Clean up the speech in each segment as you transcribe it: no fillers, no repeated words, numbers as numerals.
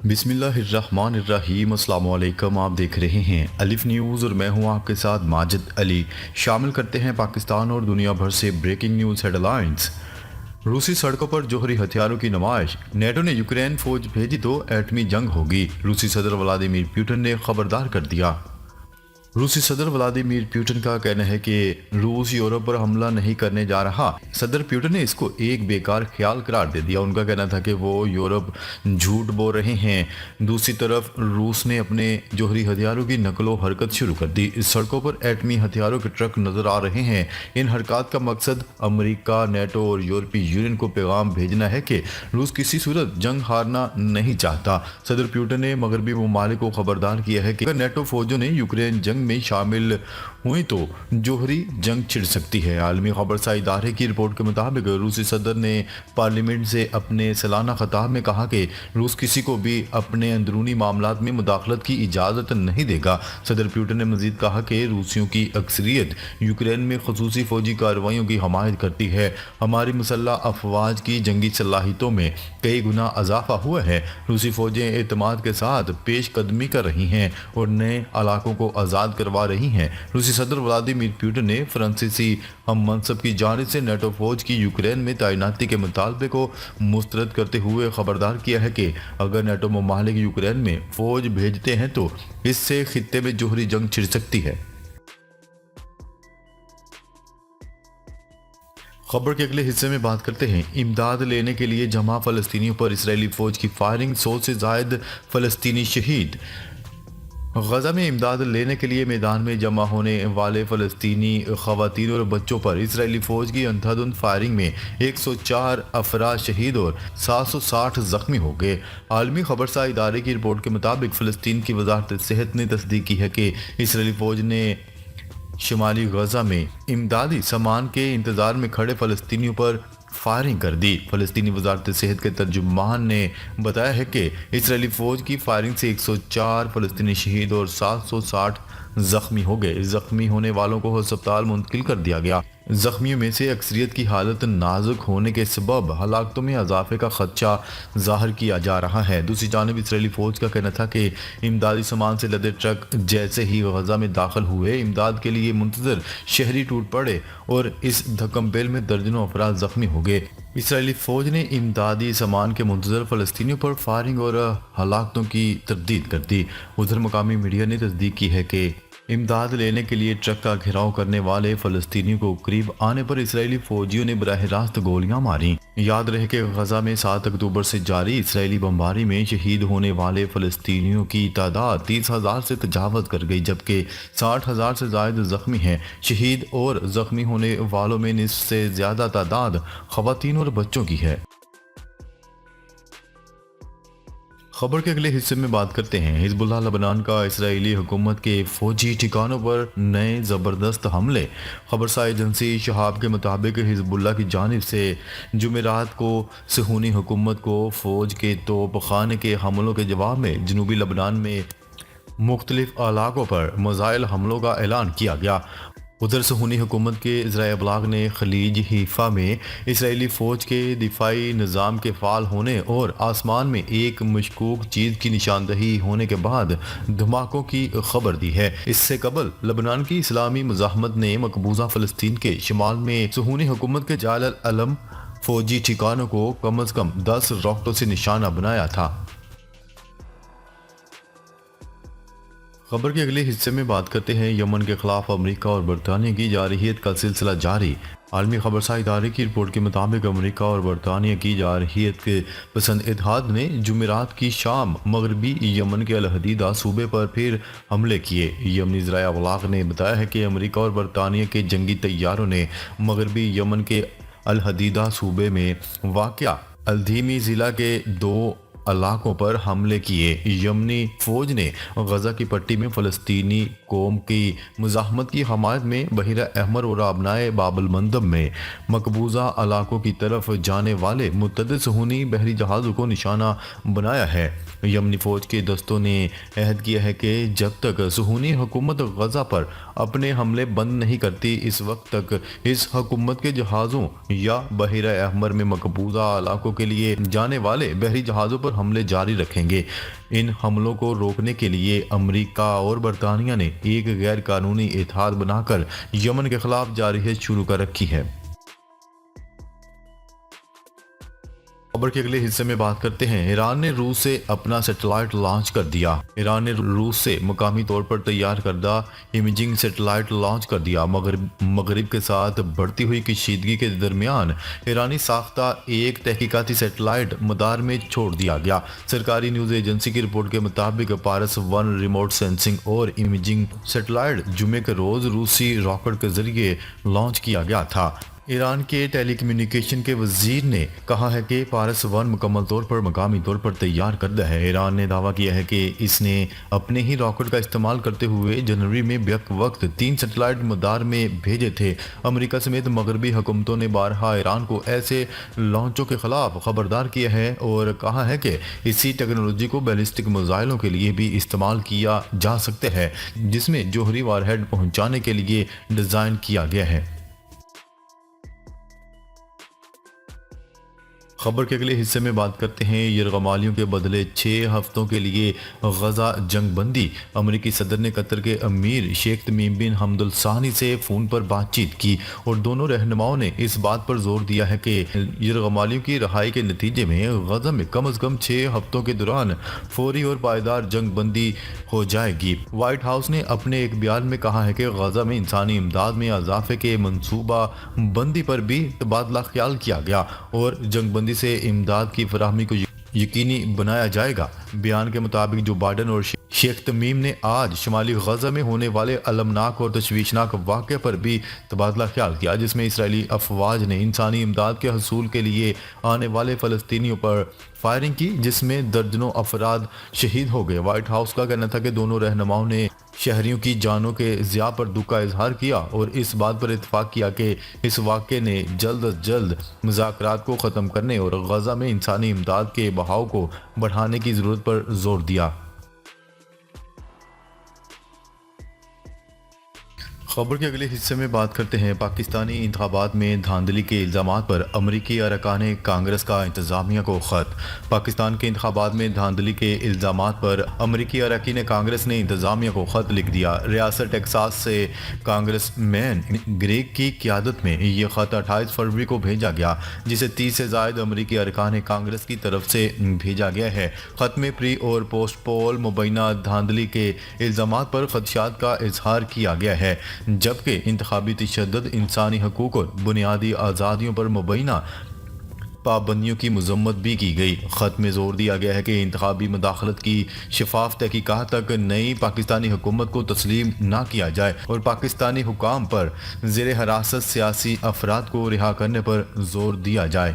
بسم اللہ الرحمن الرحیم۔ السلام علیکم، آپ دیکھ رہے ہیں الف نیوز اور میں ہوں آپ کے ساتھ ماجد علی۔ شامل کرتے ہیں پاکستان اور دنیا بھر سے بریکنگ نیوز ہیڈ لائنز۔ روسی سڑکوں پر جوہری ہتھیاروں کی نمائش، نیٹو نے یوکرین فوج بھیجی تو ایٹمی جنگ ہوگی، روسی صدر ولادیمیر پوٹن نے خبردار کر دیا۔ روسی صدر ولادیمیر پوٹن کا کہنا ہے کہ روس یورپ پر حملہ نہیں کرنے جا رہا۔ صدر پوٹن نے اس کو ایک بیکار خیال قرار دے دیا۔ ان کا کہنا تھا کہ وہ یورپ جھوٹ بول رہے ہیں۔ دوسری طرف روس نے اپنے جوہری ہتھیاروں کی نقل و حرکت شروع کر دی۔ اس سڑکوں پر ایٹمی ہتھیاروں کے ٹرک نظر آ رہے ہیں۔ ان حرکات کا مقصد امریکہ، نیٹو اور یورپی یونین کو پیغام بھیجنا ہے کہ روس کسی صورت جنگ ہارنا نہیں چاہتا۔ صدر پوٹن نے مغربی ممالک کو خبردار کیا ہے کہ اگر نیٹو فوجوں نے یوکرین جنگ میں شامل ہوئی تو جوہری جنگ چھڑ سکتی ہے۔ عالمی خبرساں ادارے کی رپورٹ کے مطابق روسی صدر نے پارلیمنٹ سے اپنے سالانہ خطاب میں کہا کہ روس کسی کو بھی اپنے اندرونی معاملات میں مداخلت کی اجازت نہیں دے گا۔ صدر پوٹن نے مزید کہا کہ روسیوں کی اکثریت یوکرین میں خصوصی فوجی کارروائیوں کی حمایت کرتی ہے۔ ہماری مسلح افواج کی جنگی صلاحیتوں میں کئی گنا اضافہ ہوا ہے۔ روسی فوجیں اعتماد کے ساتھ پیش قدمی کر رہی ہیں اور نئے علاقوں کو آزاد کروا رہی ہیں۔ روسی صدر ولادیمیر پوٹن نے فرانسیسی ہم منصب کی جانب سے نیٹو فوج کی یوکرین میں تعیناتی کے مطالبے کو مسترد کرتے ہوئے خبردار کیا ہے کہ اگر نیٹو ممالک یوکرین میں فوج بھیجتے ہیں تو اس سے خطے میں جوہری جنگ چھڑ سکتی ہے۔ خبر کے اگلے حصے میں بات کرتے ہیں۔ امداد لینے کے لیے جمع فلسطینیوں پر اسرائیلی فوج کی فائرنگ، 100 سے زائد فلسطینی شہید۔ غزہ میں امداد لینے کے لیے میدان میں جمع ہونے والے فلسطینی خواتین اور بچوں پر اسرائیلی فوج کی اندھادھند فائرنگ میں 104 افراد شہید اور 760 زخمی ہو گئے۔ عالمی خبرساں ادارے کی رپورٹ کے مطابق فلسطین کی وزارت صحت نے تصدیق کی ہے کہ اسرائیلی فوج نے شمالی غزہ میں امدادی سامان کے انتظار میں کھڑے فلسطینیوں پر فائرنگ کر دی۔ فلسطینی وزارت صحت کے ترجمان نے بتایا ہے کہ اسرائیلی فوج کی فائرنگ سے 104 فلسطینی شہید اور 760 زخمی ہو گئے۔ زخمی ہونے والوں کو ہسپتال منتقل کر دیا گیا۔ زخمیوں میں سے اکثریت کی حالت نازک ہونے کے سبب ہلاکتوں میں اضافے کا خدشہ ظاہر کیا جا رہا ہے۔ دوسری جانب اسرائیلی فوج کا کہنا تھا کہ امدادی سامان سے لدے ٹرک جیسے ہی غزہ میں داخل ہوئے، امداد کے لیے منتظر شہری ٹوٹ پڑے اور اس دھکم بیل میں درجنوں افراد زخمی ہو گئے۔ اسرائیلی فوج نے امدادی سامان کے منتظر فلسطینیوں پر فائرنگ اور ہلاکتوں کی تردید کر دی۔ ادھر مقامی میڈیا نے تصدیق کی ہے کہ امداد لینے کے لیے ٹرک کا گھیراؤ کرنے والے فلسطینیوں کو قریب آنے پر اسرائیلی فوجیوں نے براہ راست گولیاں ماریں۔ یاد رہے کہ غزہ میں 7 اکتوبر سے جاری اسرائیلی بمباری میں شہید ہونے والے فلسطینیوں کی تعداد 30,000 سے تجاوز کر گئی، جبکہ 60,000 سے زائد زخمی ہیں۔ شہید اور زخمی ہونے والوں میں نصف سے زیادہ تعداد خواتین اور بچوں کی ہے۔ خبر کے اگلے حصے میں بات کرتے ہیں۔ حزب اللہ لبنان کا اسرائیلی حکومت کے فوجی ٹھکانوں پر نئے زبردست حملے۔ خبرساں ایجنسی شہاب کے مطابق حزب اللہ کی جانب سے جمعرات کو صہیونی حکومت کو فوج کے توپ خانے کے حملوں کے جواب میں جنوبی لبنان میں مختلف علاقوں پر میزائل حملوں کا اعلان کیا گیا۔ ادھر صہیونی حکومت کے ذرائع ابلاغ نے خلیج حیفا میں اسرائیلی فوج کے دفاعی نظام کے فعال ہونے اور آسمان میں ایک مشکوک چیز کی نشاندہی ہونے کے بعد دھماکوں کی خبر دی ہے۔ اس سے قبل لبنان کی اسلامی مزاحمت نے مقبوضہ فلسطین کے شمال میں صہیونی حکومت کے جعل العلم فوجی ٹھکانوں کو کم از کم 10 راکٹوں سے نشانہ بنایا تھا۔ خبر کے اگلے حصے میں بات کرتے ہیں۔ یمن کے خلاف امریکہ اور برطانیہ کی جارحیت کا سلسلہ جاری۔ عالمی خبرساں ادارے کی رپورٹ کے مطابق امریکہ اور برطانیہ کی جارحیت کے پسند اتحاد نے جمعرات کی شام مغربی یمن کے الحدیدہ صوبے پر پھر حملے کیے۔ یمنی ذرائع ابلاغ نے بتایا ہے کہ امریکہ اور برطانیہ کے جنگی طیاروں نے مغربی یمن کے الحدیدہ صوبے میں واقع الدھیمی ضلع کے 2 علاقوں پر حملے کیے۔ یمنی فوج نے غزہ کی پٹی میں فلسطینی قوم کی مزاحمت کی حمایت میں بحیرہ احمر اور آبنائے باب المندب میں مقبوضہ علاقوں کی طرف جانے والے متعدد صہیونی بحری جہازوں کو نشانہ بنایا ہے۔ یمنی فوج کے دستوں نے عہد کیا ہے کہ جب تک صہیونی حکومت غزہ پر اپنے حملے بند نہیں کرتی اس وقت تک اس حکومت کے جہازوں یا بحیرہ احمر میں مقبوضہ علاقوں کے لیے جانے والے بحری جہازوں پر حملے جاری رکھیں گے۔ ان حملوں کو روکنے کے لیے امریکہ اور برطانیہ نے ایک غیر قانونی اتحاد بنا کر یمن کے خلاف جارحیت شروع کر رکھی ہے۔ خبر کے اگلے حصے میں بات کرتے ہیں۔ ایران نے روس سے اپنا سیٹلائٹ لانچ کر دیا۔ ایران نے روس سے مقامی طور پر تیار کردہ امیجنگ سیٹلائٹ لانچ کر دیا۔ مغرب کے ساتھ بڑھتی ہوئی کشیدگی کے درمیان ایرانی ساختہ ایک تحقیقاتی سیٹلائٹ مدار میں چھوڑ دیا گیا۔ سرکاری نیوز ایجنسی کی رپورٹ کے مطابق پارس 1 ریموٹ سینسنگ اور امیجنگ سیٹلائٹ جمعے کے روز روسی راکٹ کے ذریعے لانچ کیا گیا تھا۔ ایران کے ٹیلی کمیونیکیشن کے وزیر نے کہا ہے کہ پارس 1 مکمل طور پر مقامی طور پر تیار کردہ ہے۔ ایران نے دعویٰ کیا ہے کہ اس نے اپنے ہی راکٹ کا استعمال کرتے ہوئے جنوری میں بیک وقت 3 سیٹلائٹ مدار میں بھیجے تھے۔ امریکہ سمیت مغربی حکومتوں نے بارہا ایران کو ایسے لانچوں کے خلاف خبردار کیا ہے اور کہا ہے کہ اسی ٹیکنالوجی کو بیلسٹک میزائلوں کے لیے بھی استعمال کیا جا سکتا ہے جس میں جوہری وار ہیڈ پہنچانے کے لیے ڈیزائن کیا گیا ہے۔ خبر کے اگلے حصے میں بات کرتے ہیں۔ یرغمالیوں کے بدلے 6 ہفتوں کے لیے غزہ جنگ بندی۔ امریکی صدر نے قطر کے امیر شیخ تمیم بن حمد الثانی سے فون پر بات چیت کی اور دونوں رہنماؤں نے اس بات پر زور دیا ہے کہ یرغمالیوں کی رہائی کے نتیجے میں غزہ میں کم از کم 6 ہفتوں کے دوران فوری اور پائیدار جنگ بندی ہو جائے گی۔ وائٹ ہاؤس نے اپنے ایک بیان میں کہا ہے کہ غزہ میں انسانی امداد میں اضافے کے منصوبہ بندی پر بھی تبادلہ خیال کیا گیا اور جنگ بندی سے امداد کی فراہمی کو یقینی بنایا جائے گا۔ بیان کے مطابق جو بائیڈن اور شیخ تمیم نے آج شمالی غزہ میں ہونے والے المناک اور تشویشناک واقعے پر بھی تبادلہ خیال کیا جس میں اسرائیلی افواج نے انسانی امداد کے حصول کے لیے آنے والے فلسطینیوں پر فائرنگ کی جس میں درجنوں افراد شہید ہو گئے۔ وائٹ ہاؤس کا کہنا تھا کہ دونوں رہنماؤں نے شہریوں کی جانوں کے ضیاع پر دکھ کا اظہار کیا اور اس بات پر اتفاق کیا کہ اس واقعے نے جلد از جلد مذاکرات کو ختم کرنے اور غزہ میں انسانی امداد کے بہاؤ کو بڑھانے کی ضرورت پر زور دیا۔ خبر کے اگلے حصے میں بات کرتے ہیں۔ پاکستانی انتخابات میں دھاندلی کے الزامات پر امریکی ارکان کانگریس کا انتظامیہ کو خط۔ پاکستان کے انتخابات میں دھاندلی کے الزامات پر امریکی اراکین کانگریس نے انتظامیہ کو خط لکھ دیا۔ ریاست ٹیکساس سے کانگریس مین گریگ کی قیادت میں یہ خط 28 فروری کو بھیجا گیا جسے 30 سے زائد امریکی ارکان کانگریس کی طرف سے بھیجا گیا ہے۔ خط میں پری اور پوسٹ پول مبینہ دھاندلی کے الزامات پر خدشات کا اظہار کیا گیا ہے جبکہ انتخابی تشدد، انسانی حقوق اور بنیادی آزادیوں پر مبینہ پابندیوں کی مذمت بھی کی گئی۔ خط میں زور دیا گیا ہے کہ انتخابی مداخلت کی شفاف تحقیقات تک نئی پاکستانی حکومت کو تسلیم نہ کیا جائے اور پاکستانی حکام پر زیر حراست سیاسی افراد کو رہا کرنے پر زور دیا جائے۔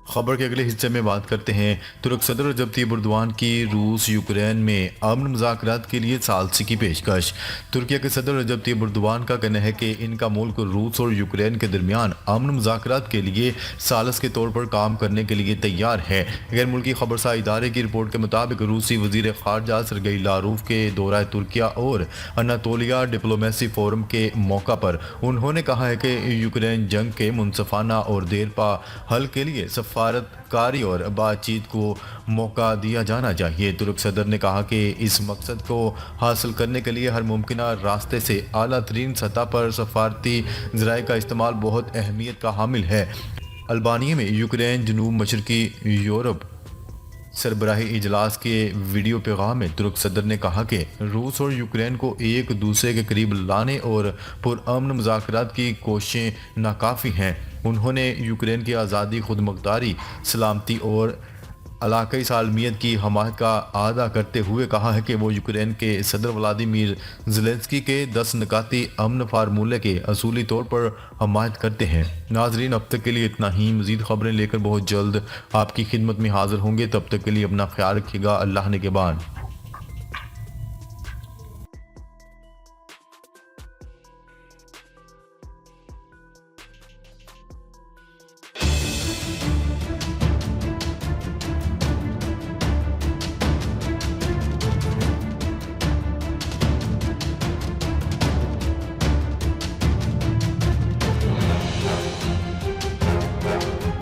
خبر کے اگلے حصے میں بات کرتے ہیں۔ ترک صدر رجب طیب اردوان کی روس یوکرین میں امن مذاکرات کے لیے ثالثی کی پیشکش۔ ترکیہ کے صدر رجب طیب اردوان کا کہنا ہے کہ ان کا ملک روس اور یوکرین کے درمیان امن مذاکرات کے لیے ثالث کے طور پر کام کرنے کے لیے تیار ہے۔ غیر ملکی خبرساز ادارے کی رپورٹ کے مطابق روسی وزیر خارجہ سرگئی لاروف کے دورہ ترکیہ اور اناطولیہ ڈپلومیسی فورم کے موقع پر انہوں نے کہا ہے کہ یوکرین جنگ کے منصفانہ اور دیر پا حل کے لیے سفارت کاری اور بات چیت کو موقع دیا جانا چاہیے۔ ترک صدر نے کہا کہ اس مقصد کو حاصل کرنے کے لیے ہر ممکنہ راستے سے اعلیٰ ترین سطح پر سفارتی ذرائع کا استعمال بہت اہمیت کا حامل ہے۔ البانیہ میں یوکرین جنوب مشرقی یورپ سربراہی اجلاس کے ویڈیو پیغام میں ترک صدر نے کہا کہ روس اور یوکرین کو ایک دوسرے کے قریب لانے اور پرامن مذاکرات کی کوششیں ناکافی ہیں۔ انہوں نے یوکرین کی آزادی، خود مختاری، سلامتی اور علاقائی سالمیت کی حمایت کا اعادہ کرتے ہوئے کہا ہے کہ وہ یوکرین کے صدر ولادیمیر زیلنسکی کے 10 نکاتی امن فارمولے کے اصولی طور پر حمایت کرتے ہیں۔ ناظرین، اب تک کے لیے اتنا ہی۔ مزید خبریں لے کر بہت جلد آپ کی خدمت میں حاضر ہوں گے۔ تب تک کے لیے اپنا خیال رکھیے گا۔ اللہ نے کے بعد